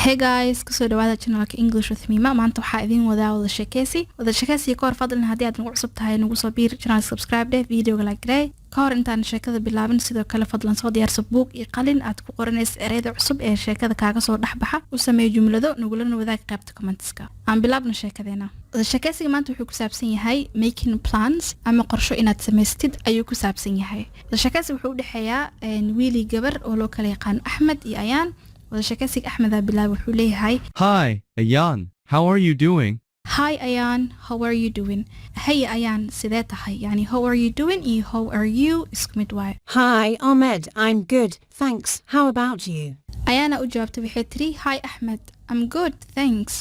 Hey guys, kusoo dhawaada channelka English with Mima. Maanta waxaa idin wadaa wada sheekaysi ka hor fadlan haddii aad nagu cusub tahay nagu soo biir channel subscribe deh videoga like garay ka hor intaan sheekada bilaabin sidoo kale fadlan soo diyaarso buug iyo qalin aad ku qoranayso ereyada cusub ee sheekada kaaga soo dhaxbaxa u sameey jumlado nagulana wadaag qaybta comments-ka aan bilaabno sheekadeena wada sheekaysiga maanta wuxuu ku saabsan yahay making plans ama qorsho inaad samaystid ayuu ku saabsan yahay wada sheekaysiga wuxuu u dhaxeeyaa wiili gabar oo loo kala yaqaan Ahmed iyo Ayaan wada sheekaysiga Ahmed bilaab wuxuu leeyahay Hi, Ayaan. How are you doing? Hi Ayaan, how are you doing? Hey Ayaan, sidee tahay? Yani how are you doing? iyo how are you isku mid waay. Hi Ahmed, I'm good, thanks. How about you? Ayaana u jawaabtay waxay tiri Hi Ahmed, I'm good, thanks.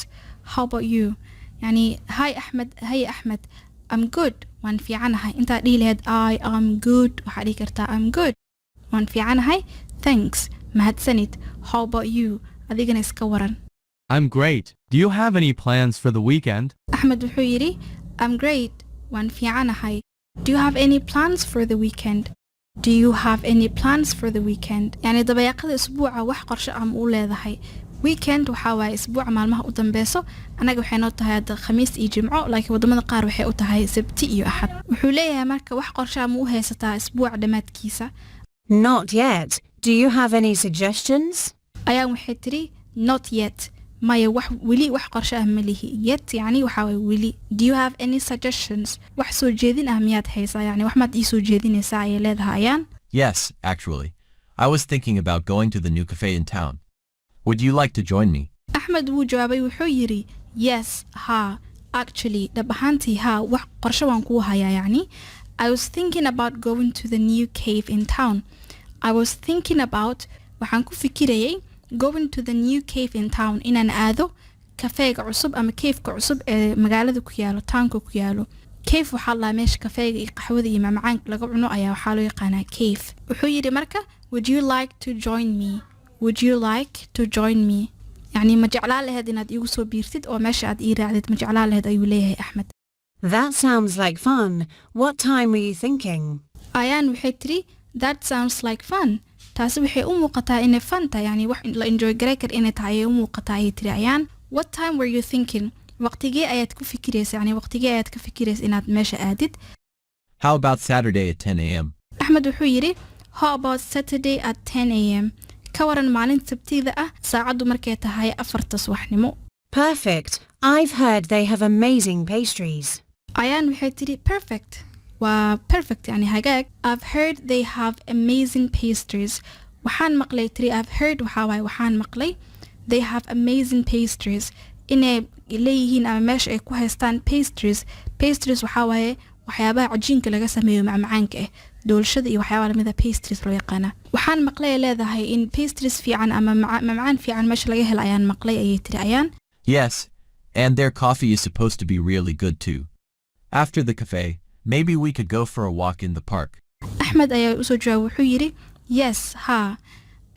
How about you? Yani Hi Ahmed, hey Ahmed, I'm good. waan fiicanahay. Inta dhihi lahayd I am good, waxa dhihi kartaa I'm good. waan fiicanahay. Thanks. mahadsanid. How about you? adigana iska waran. I'm great. Do you have any plans for the weekend? Ahmed wuxuu yiri I'm great. waan fiicanahay. Do you have any plans for the weekend? Do you have any plans for the weekend? yani dabayaaqada isbuuca wax qorshe ah u leedahay. Weekend waxa waaye isbuuca maalmaha u dambeeso anaga waxay noo tahay khamiis iyo jimco laakiin wadamada qaar waxay u tahay sabti iyo axad. wuxuu leeyahay marka wax qorshe ah u haysataa isbuuca dhamaadkiisa. Not yet. Do you have any suggestions? Ayaan waxay tiri not yet. maya wax weli wax qorshe ah ma lihi. Yet yani waxa way weli. Do you have any suggestions? wax soo jeedin ah miyaad haysaa yani wax maad ii soo jeedinaysaa ay leedahay Ayaan? Yes, actually. I was thinking about going to the new cafe in town. Would you like to join me? Ahmed wuu jawaabay wuxuu yiri yes, ha. Actually, dhab ahaantii ha wax qorshe waan kuu hayaa yani. I was thinking about going to the new cave in town. I was thinking about waxaan ku fikirayay going to the new cave in town inaan aado kafeega cusub ama cave-ka cusub ee magaalada ku yaalo townka ku yaalo. Cave waxaa la meesha kafeega iyo qaxwada iyo macmacaanka laga cuno ayaa waxaa loo yaqaanaa cave. wuxuu yiri marka would you like to join me? Would you like to join me? yani ma jeclaan lahayd inaad igu soo biirtid oo meesha aad ii raacdid ma jeclaan lahayd ayuu leeyahay Ahmed. That sounds like fun. What time were you thinking? Ayaan waxay tiri that sounds like fun. taasi waxay u muuqataa inay fun tahay yani wax la enjoy garay kar inay tahay u muuqataa ay tiri Ayaan. What time were you thinking? waqtigee ayaad ku fikiraysaa yani waqtigee ayaad ka fikiraysaa inaad meesha aadid? How about Saturday at 10 a.m.? Ahmed wuxuu yiri how about Saturday at 10 a.m. ka waran maalinta sabtida ah saacadu markay tahay 4 subaxnimo. Perfect. I've heard they have amazing pastries. Ayaan waxay tiri perfect. waa perfect yani hagaag. I've heard they have amazing pastries. waxaan maqlay tiri I've heard waxa waaye waxaan maqlay they have amazing pastries inay leeyihiin ama meesha ay ku haystaan pastries. Pastries waxa waaye waxyaabaha cajiinka laga sameeyo macmacaanka ah doolshada iyo waxyaabaha lamida pastries loo yaqaana. waxaan maqlay leedahay in pastries fiican ama macmacaan fiican meesha laga helo ayaan maqlay ayay tiri Ayaan. Yes, and their coffee is supposed to be really good too. After the cafe, maybe we could go for a walk in the park. Ahmed ayaa u soo jawaabay wuxuu yiri yes, ha.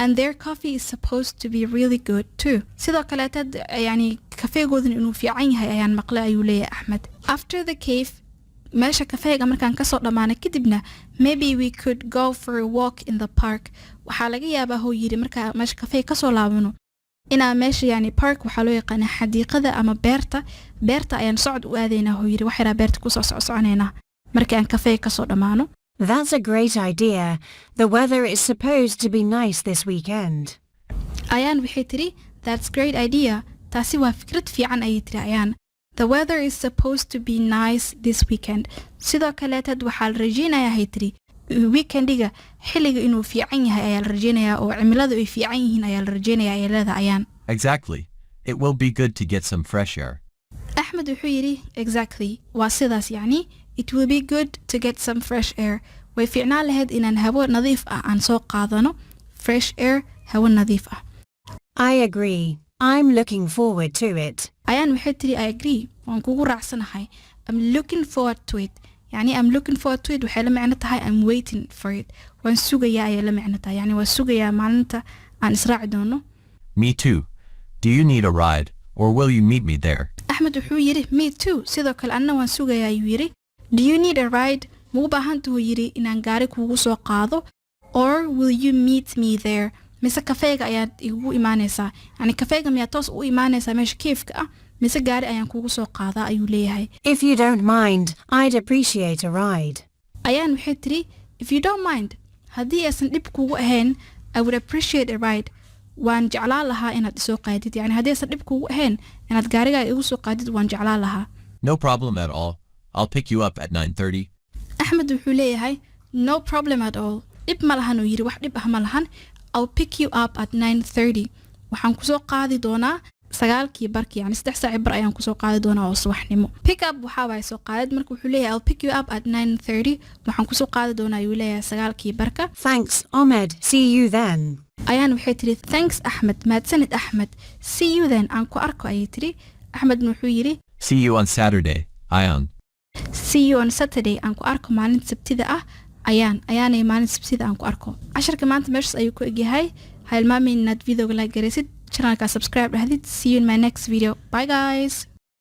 And their coffee is supposed to be really good too. sidoo kale tad yani kafeegoodan inuu fiican yahay ayaan maqlay ayuu leeyahay Ahmed. After the cave meesha kafeega markaan ka soo dhamaano kadibna maybe we could go for a walk in the park. waxaa laga yaabaa hoo yiri markaa meesha kafeega ka soo laabano inaa meesha yani park waxaa loo yaqaanaa xadiiqada ama beerta ayaan socod u aadaynaa hoo yiri waxyara beerta ku soo soconaynaa markii aan kafeega ka soo dhamaano. That's a great idea. The weather is supposed to be nice this weekend. Ayaan waxay tiri that's great idea. taasi waa fikrad fiican ayay tiri Ayaan. The weather is supposed to be nice this weekend. sidoo kale tad waxaa la rajeynayaa hay tiri weekendiga xilliga inuu fiican yahay ayaa la rajeynayaa oo cimiladu ay fiican yihiin ayaa la rajeynayaa ay leedahay Ayaan. Exactly. It will be good to get some fresh air. Ahmed wuxuu yiri exactly waa sidaas yani it will be good to get some fresh air. way fiicnaan lahayd inaan hawo nadiif ah aan soo qaadano. fresh air hawo nadiif ah. I agree. I'm looking forward to it. Ayaan waxay tiri I agree. waan kugu raacsanahay. I'm looking forward to it. yani I'm looking forward to it waxay la macno tahay I'm waiting for it. waan sugayaa ayay la macno tahay yani waan sugayaa maalinta aan israaci doono. Me too. Do you need a ride or will you meet me there? Ahmed wuxuu yiri me too. sidoo kale anna waan sugayaa ayuu yiri. Do you need a ride? ma u baahan tahay yiri inaan gaari kugu soo qaado or will you meet me there? mise kafeega ayaad igu imaanaysaa yani kafeega miyaa toos u imaanaysaa meesha keefka ah mise gaari ayaan kugu soo qaadaa ayuu leeyahay If you don't mind, I'd appreciate a ride. ayaan waxay tiri if you don't mind haddii aysan dhib kugu ahayn I would appreciate a ride waan jeclaan lahaa inaad isoo qaadid yani haddii aysan dhib kugu ahayn inaad gaarigaaga igu soo qaadid waan jeclaan lahaa No problem at all. I'll pick you up at 9:30. axmed wuxuu leeyahay no problem at all dhib ma lahan uu yidhi wax dhib ah ma lahan I'll pick you up at 9:30 waxaan kusoo qaadi doonaa 9:00 barkii yani 3 saac bar ayaan kusoo qaadi doonaa oo subaxnimo pick up waxa waay soo qaadid marka wuxuu leeyahay I'll pick you up at 9:30 waxaan kusoo qaadi doonaa ayuu leeyahay 9:00 barka Thanks, Ahmed. See you then. ayaan waxay tiri thanks axmed mahadsanid axmed see you then aan ku arko ayay tiri axmedna wuxuu yidhi See you on Saturday, Ayan. see you on Saturday aan ku arko maalinta sabtida ah ayaanay maalinta sabtida aan ku arko casharka maanta meeshaas ayuu ku egyahay ha ilmaamin inaad videoga like garaysid channelka subscribe dhahdid see you in my next video bye guys